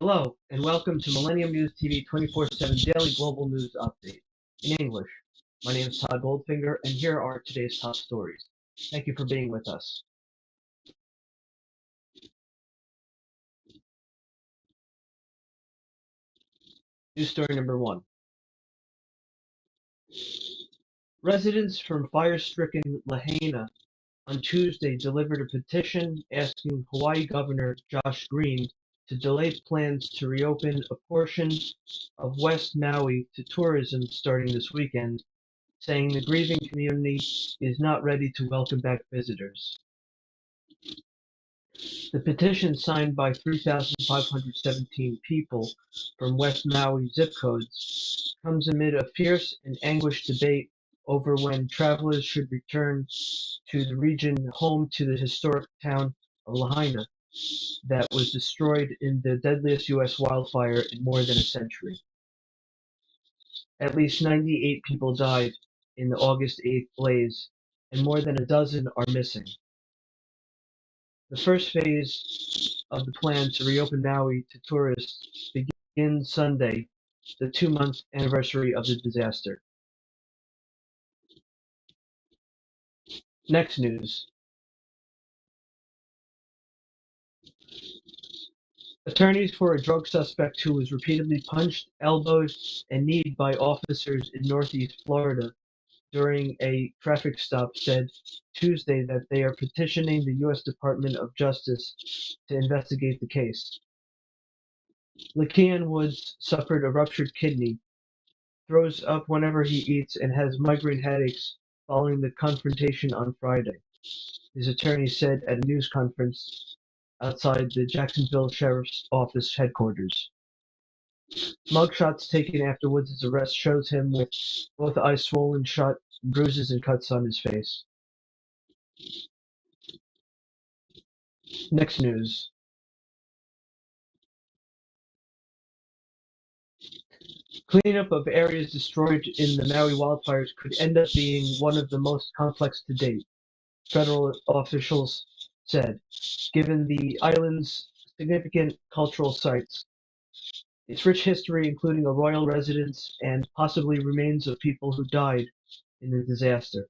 Hello, and welcome to Millennium News TV 24/7 Daily Global News Update in English. My name is Todd Goldfinger, and here are today's top stories. Thank you for being with us. News story number 1. Residents from fire-stricken Lahaina on Tuesday delivered a petition asking Hawaii Governor Josh Green to delay plans to reopen a portion of West Maui to tourism starting this weekend, saying the grieving community is not ready to welcome back visitors. The petition, signed by 3,517 people from West Maui zip codes, comes amid a fierce and anguished debate over when travelers should return to the region home to the historic town of Lahaina that was destroyed in the deadliest U.S. wildfire in more than a century. At least 98 people died in the August 8th blaze, and more than a dozen are missing. The first phase of the plan to reopen Maui to tourists begins Sunday, the 2-month anniversary of the disaster. Next news. Attorneys for a drug suspect who was repeatedly punched, elbowed, and kneed by officers in Northeast Florida during a traffic stop said Tuesday that they are petitioning the U.S. Department of Justice to investigate the case. Lakean Woods suffered a ruptured kidney, throws up whenever he eats, and has migraine headaches following the confrontation on Friday, his attorney said at a news conference outside the Jacksonville Sheriff's Office headquarters. Mugshots taken after Woods' arrest shows him with both eyes swollen shut, bruises and cuts on his face. Next news. Cleanup of areas destroyed in the Maui wildfires could end up being one of the most complex to date, federal officials said, given the island's significant cultural sites, its rich history, including a royal residence and possibly remains of people who died in the disaster.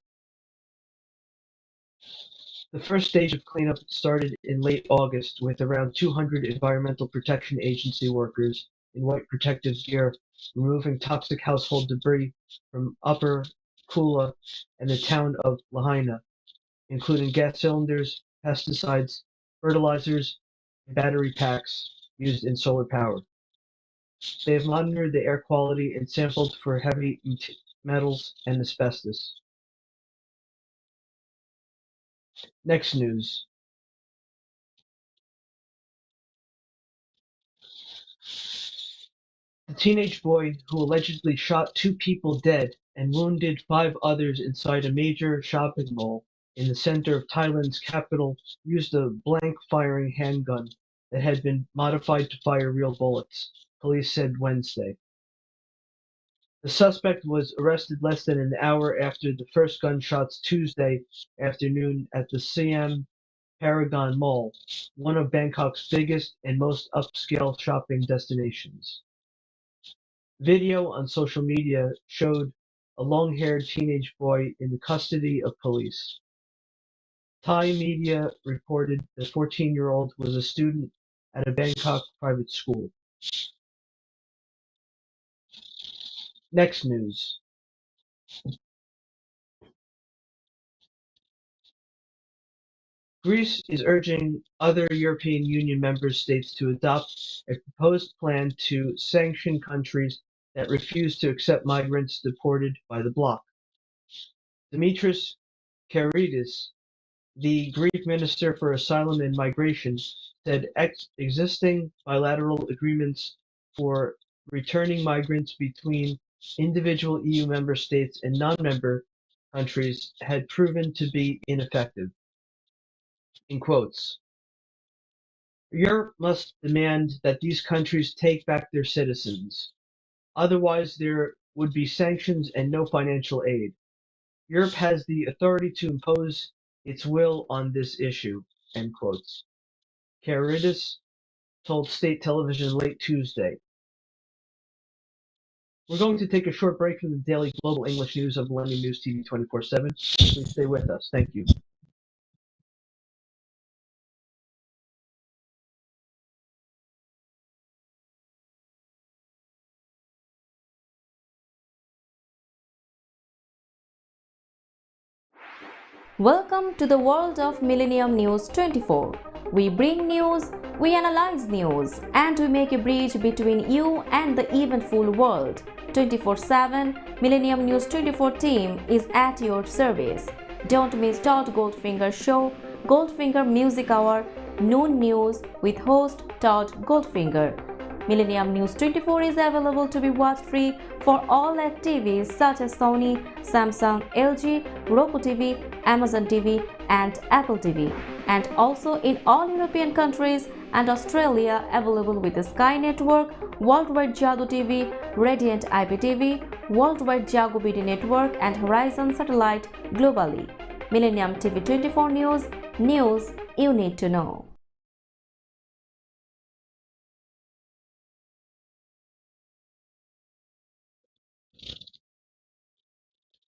The first stage of cleanup started in late August with around 200 Environmental Protection Agency workers in white protective gear removing toxic household debris from Upper Kula and the town of Lahaina, including gas cylinders, pesticides, fertilizers, and battery packs used in solar power. They have monitored the air quality and sampled for heavy metals and asbestos. Next news. The teenage boy who allegedly shot 2 people dead and wounded 5 others inside a major shopping mall in the center of Thailand's capital used a blank-firing handgun that had been modified to fire real bullets, police said Wednesday. The suspect was arrested less than an hour after the first gunshots Tuesday afternoon at the Siam Paragon Mall, one of Bangkok's biggest and most upscale shopping destinations. Video on social media showed a long-haired teenage boy in the custody of police. Thai media reported the 14-year-old was a student at a Bangkok private school. Next news. Greece is urging other European Union member states to adopt a proposed plan to sanction countries that refuse to accept migrants deported by the bloc. Dimitris Karidis, the Greek Minister for Asylum and Migration, said existing bilateral agreements for returning migrants between individual EU member states and non-member countries had proven to be ineffective. In quotes, Europe must demand that these countries take back their citizens. Otherwise, there would be sanctions and no financial aid. Europe has the authority to impose its will on this issue. End quotes. Caritas told state television late Tuesday. We're going to take a short break from the daily global English news of Millennium News TV 24/7. Please stay with us. Thank you. Welcome to the world of Millennium News 24. We bring news, we analyze news, and we make a bridge between you and the eventful world. 24/7 Millennium News 24 team is at your service. Don't miss Todd Goldfinger's show, Goldfinger Music Hour, Noon News with host Todd Goldfinger. Millennium News 24 is available to be watched free for all TVs such as Sony, Samsung, LG, Roku TV, Amazon TV, and Apple TV, and also in all European countries and Australia, available with the Sky Network, Worldwide Jago TV, Radiant IPTV, Worldwide Jago BD Network, and Horizon Satellite globally. Millennium TV 24 News you need to know.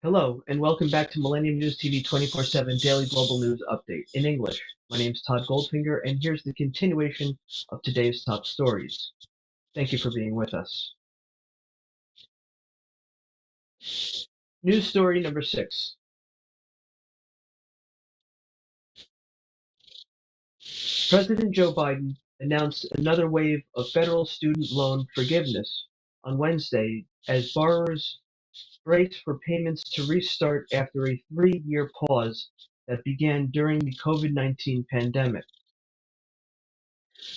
Hello, and welcome back to Millennium News TV 24/7 Daily Global News Update in English. My name is Todd Goldfinger, and here's the continuation of today's top stories. Thank you for being with us. News story number 6. President Joe Biden announced another wave of federal student loan forgiveness on Wednesday as borrowers brace for payments to restart after a 3-year pause that began during the COVID-19 pandemic.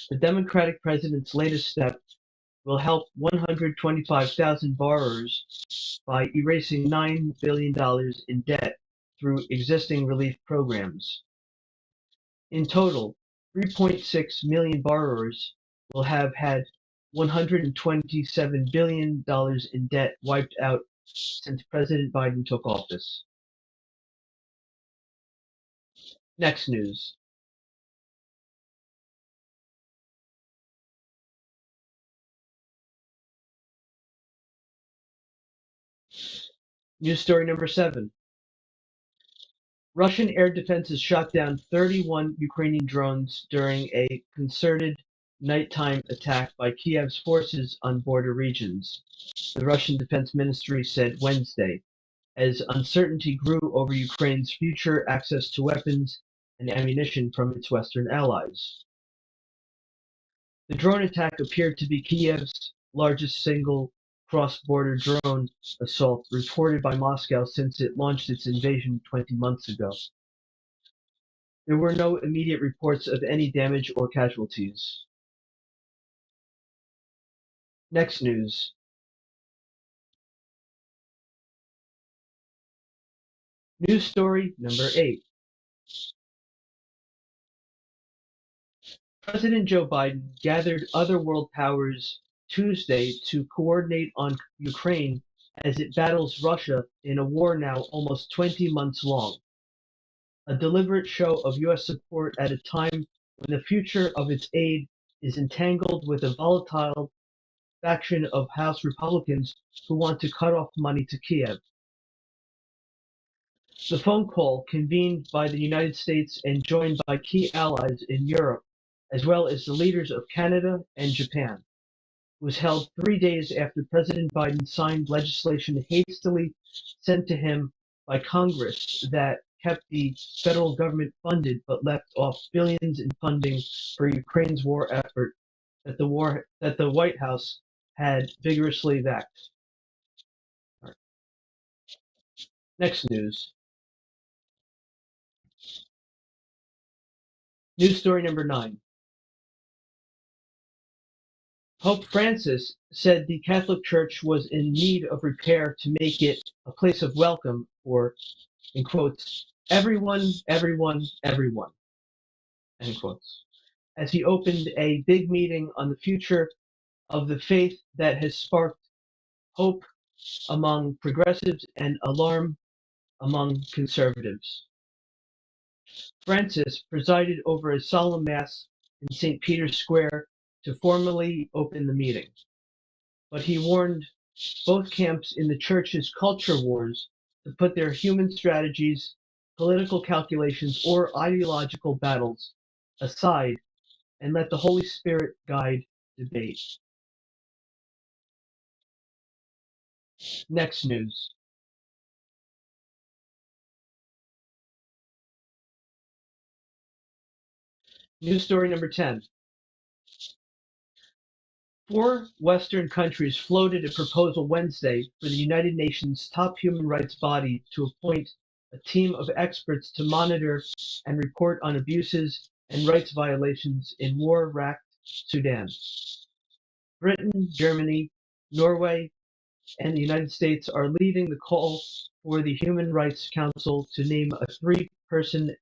The Democratic president's latest step will help 125,000 borrowers by erasing $9 billion in debt through existing relief programs. In total, 3.6 million borrowers will have had $127 billion in debt wiped out since President Biden took office. Next news. News story number 7. Russian air defenses shot down 31 Ukrainian drones during a concerted nighttime attack by Kiev's forces on border regions, the Russian Defense Ministry said Wednesday, as uncertainty grew over Ukraine's future access to weapons and ammunition from its Western allies. The drone attack appeared to be Kiev's largest single cross-border drone assault reported by Moscow since it launched its invasion 20 months ago. There were no immediate reports of any damage or casualties. Next news. News story number 8. President Joe Biden gathered other world powers Tuesday to coordinate on Ukraine as it battles Russia in a war now almost 20 months long. A deliberate show of U.S. support at a time when the future of its aid is entangled with a volatile faction of House Republicans who want to cut off money to Kiev. The phone call, convened by the United States and joined by key allies in Europe, as well as the leaders of Canada and Japan, was held 3 days after President Biden signed legislation hastily sent to him by Congress that kept the federal government funded but left off billions in funding for Ukraine's war effort that the White House had vigorously backed. Right. Next news. News story number 9. Pope Francis said the Catholic Church was in need of repair to make it a place of welcome for, in quotes, everyone, everyone, everyone, end quotes, as he opened a big meeting on the future of the faith that has sparked hope among progressives and alarm among conservatives. Francis presided over a solemn mass in St. Peter's Square to formally open the meeting. But he warned both camps in the church's culture wars to put their human strategies, political calculations, or ideological battles aside and let the Holy Spirit guide debate. Next news. News story number 10. 4 Western countries floated a proposal Wednesday for the United Nations top human rights body to appoint a team of experts to monitor and report on abuses and rights violations in war-wracked Sudan. Britain, Germany, Norway, and the United States are leading the call for the Human Rights Council to name a 3-person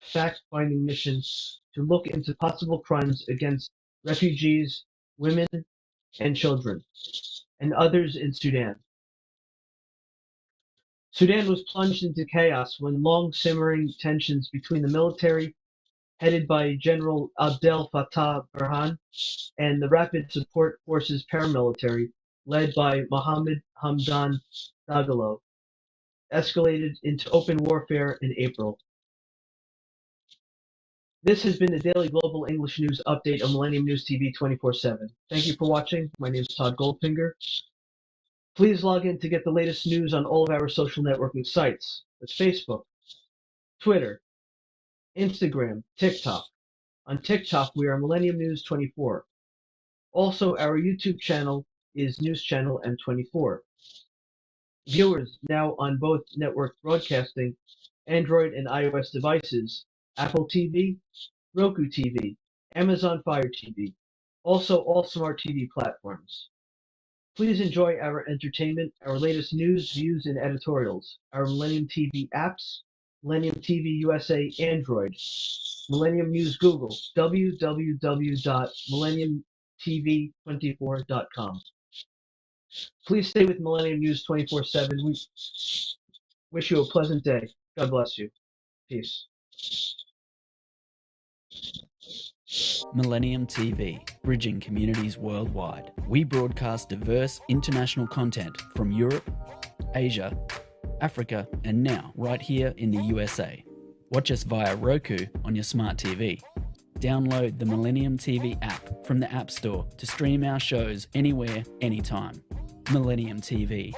fact-finding mission to look into possible crimes against refugees, women, and children, and others in Sudan. Sudan was plunged into chaos when long-simmering tensions between the military, headed by General Abdel Fattah Burhan, and the Rapid Support Forces paramilitary, led by Mohammed Hamdan Dagalo, escalated into open warfare in April. This has been the Daily Global English News Update on Millennium News TV 24/7. Thank you for watching. My name is Todd Goldfinger. Please log in to get the latest news on all of our social networking sites. That's Facebook, Twitter, Instagram, TikTok. On TikTok, we are Millennium News 24. Also, our YouTube channel is News Channel M24. Viewers now on both network broadcasting, Android and iOS devices, Apple TV, Roku TV, Amazon Fire TV, also all smart TV platforms. Please enjoy our entertainment, our latest news, views, and editorials, our Millennium TV apps, Millennium TV USA Android, Millennium News Google, www.millenniumtv24.com. Please stay with Millennium News 24/7. We wish you a pleasant day. God bless you. Peace. Millennium TV, bridging communities worldwide. We broadcast diverse international content from Europe, Asia, Africa, and now right here in the USA. Watch us via Roku on your smart TV. Download the Millennium TV app from the App Store to stream our shows anywhere, anytime. Millennium TV.